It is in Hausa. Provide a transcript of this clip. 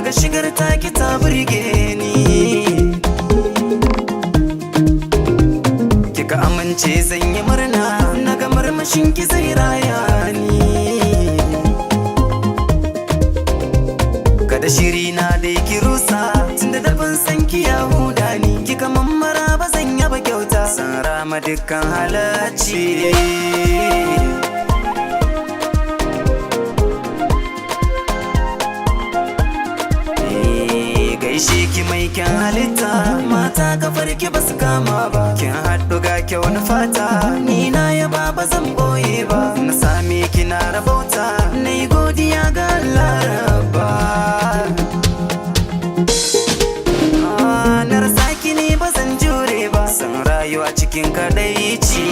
naga shigar taki ta burge ni. Kika amince zan yi murna, naga murmushin ki zai raya ni. Kada shiri na dai ki rusa, tunda da ban san ki ya huda ni. Kika mammara ba zan yaba kyauta, san rama dukkan halacci. Gaishe ki mai kyan halitta, mata kafar ki basu kama ba. Kin haɗu ga kyau na fata, ni na yaba ba zan boye ba. Na same ki na rabauta, na yi godiya ga Allah Rabba. Na rasa ki ne ba zan jure ba, san rayuwa cikin kadaici.